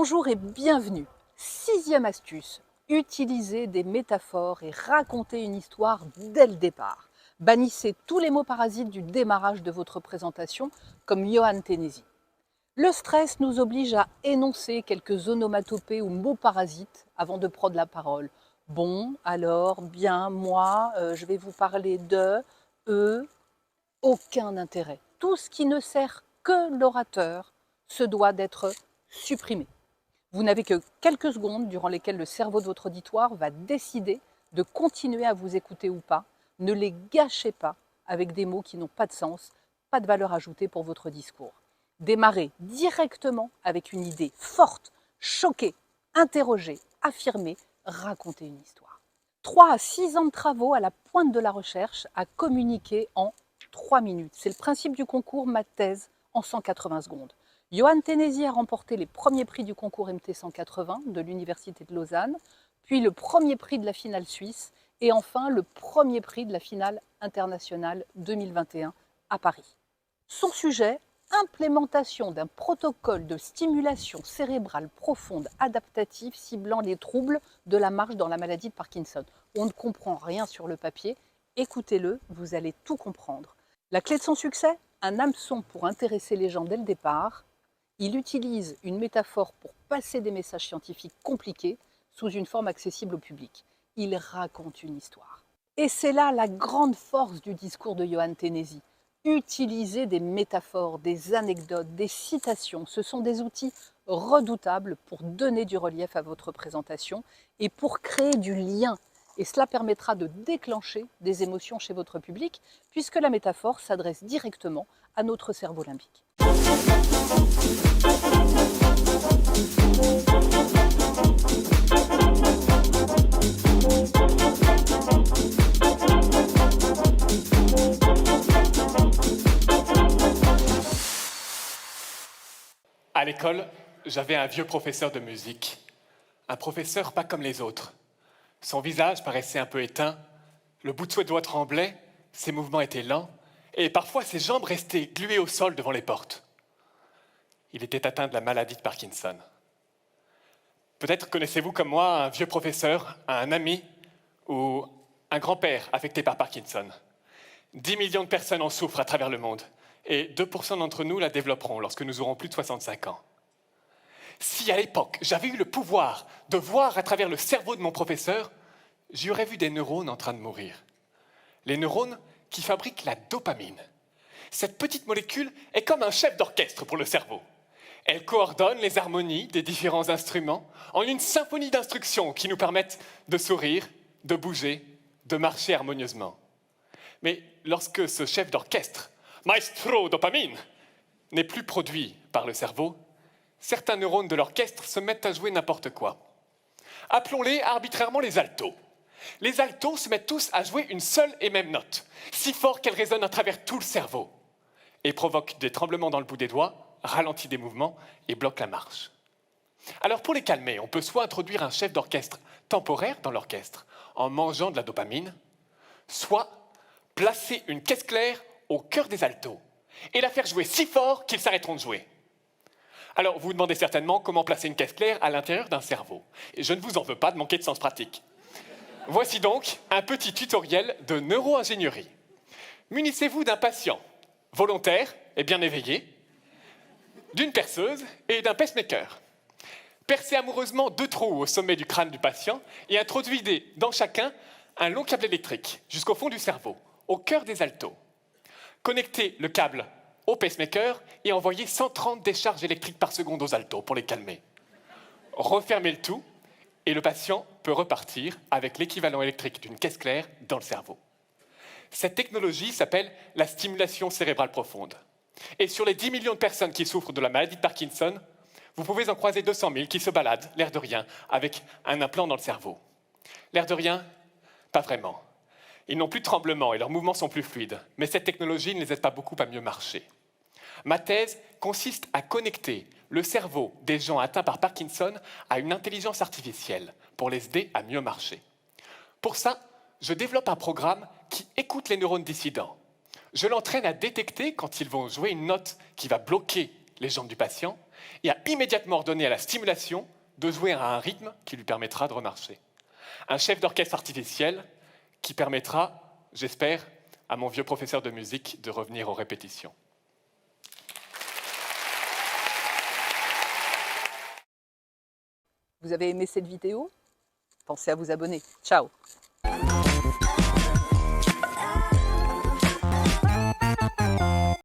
Bonjour et bienvenue. Sixième astuce, utilisez des métaphores et racontez une histoire dès le départ. Bannissez tous les mots parasites du démarrage de votre présentation, comme Johan Ténési. Le stress nous oblige à énoncer quelques onomatopées ou mots parasites avant de prendre la parole. Bon, alors, bien, moi, je vais vous parler de, eux, aucun intérêt. Tout ce qui ne sert que l'orateur se doit d'être supprimé. Vous n'avez que quelques secondes durant lesquelles le cerveau de votre auditoire va décider de continuer à vous écouter ou pas. Ne les gâchez pas avec des mots qui n'ont pas de sens, pas de valeur ajoutée pour votre discours. Démarrez directement avec une idée forte, choquez, interrogez, affirmez, racontez une histoire. 3 à 6 ans de travaux à la pointe de la recherche à communiquer en 3 minutes. C'est le principe du concours Ma thèse en 180 secondes. Johan Ténési a remporté les premiers prix du concours MT 180 de l'Université de Lausanne, puis le premier prix de la finale suisse et enfin le premier prix de la finale internationale 2021 à Paris. Son sujet, implémentation d'un protocole de stimulation cérébrale profonde adaptative ciblant les troubles de la marche dans la maladie de Parkinson. On ne comprend rien sur le papier, écoutez-le, vous allez tout comprendre. La clé de son succès, un hameçon pour intéresser les gens dès le départ. Il utilise une métaphore pour passer des messages scientifiques compliqués sous une forme accessible au public. Il raconte une histoire. Et c'est là la grande force du discours de Johan Ténési. Utiliser des métaphores, des anecdotes, des citations. Ce sont des outils redoutables pour donner du relief à votre présentation et pour créer du lien. Et cela permettra de déclencher des émotions chez votre public puisque la métaphore s'adresse directement à notre cerveau limbique. À l'école, j'avais un vieux professeur de musique. Un professeur pas comme les autres. Son visage paraissait un peu éteint, le bout de ses doigts tremblait, ses mouvements étaient lents, et parfois ses jambes restaient gluées au sol devant les portes. Il était atteint de la maladie de Parkinson. Peut-être connaissez-vous comme moi un vieux professeur, un ami ou un grand-père affecté par Parkinson. 10 millions de personnes en souffrent à travers le monde, et 2% d'entre nous la développeront lorsque nous aurons plus de 65 ans. Si à l'époque, j'avais eu le pouvoir de voir à travers le cerveau de mon professeur, j'y aurais vu des neurones en train de mourir. Les neurones qui fabriquent la dopamine. Cette petite molécule est comme un chef d'orchestre pour le cerveau. Elle coordonne les harmonies des différents instruments en une symphonie d'instructions qui nous permettent de sourire, de bouger, de marcher harmonieusement. Mais lorsque ce chef d'orchestre, Maestro Dopamine, n'est plus produit par le cerveau, certains neurones de l'orchestre se mettent à jouer n'importe quoi. Appelons-les arbitrairement les altos. Les altos se mettent tous à jouer une seule et même note, si fort qu'elle résonne à travers tout le cerveau, et provoque des tremblements dans le bout des doigts, ralentit des mouvements et bloque la marche. Alors pour les calmer, on peut soit introduire un chef d'orchestre temporaire dans l'orchestre, en mangeant de la dopamine, soit placer une caisse claire au cœur des altos, et la faire jouer si fort qu'ils s'arrêteront de jouer. Alors, vous vous demandez certainement comment placer une caisse claire à l'intérieur d'un cerveau. Et je ne vous en veux pas de manquer de sens pratique. Voici donc un petit tutoriel de neuroingénierie. Munissez-vous d'un patient volontaire et bien éveillé, d'une perceuse et d'un pacemaker. Percez amoureusement 2 trous au sommet du crâne du patient et introduisez dans chacun un long câble électrique jusqu'au fond du cerveau, au cœur des altos. Connectez le câble au pacemaker et envoyez 130 décharges électriques par seconde aux altos pour les calmer. Refermez le tout et le patient peut repartir avec l'équivalent électrique d'une caisse claire dans le cerveau. Cette technologie s'appelle la stimulation cérébrale profonde. Et sur les 10 millions de personnes qui souffrent de la maladie de Parkinson, vous pouvez en croiser 200 000 qui se baladent, l'air de rien, avec un implant dans le cerveau. L'air de rien? Pas vraiment. Ils n'ont plus de tremblements et leurs mouvements sont plus fluides, mais cette technologie ne les aide pas beaucoup à mieux marcher. Ma thèse consiste à connecter le cerveau des gens atteints par Parkinson à une intelligence artificielle pour les aider à mieux marcher. Pour ça, je développe un programme qui écoute les neurones dissidents. Je l'entraîne à détecter quand ils vont jouer une note qui va bloquer les jambes du patient et a immédiatement ordonné à la stimulation de jouer à un rythme qui lui permettra de remarcher. Un chef d'orchestre artificiel qui permettra, j'espère, à mon vieux professeur de musique de revenir aux répétitions. Vous avez aimé cette vidéo? Pensez à vous abonner. Ciao!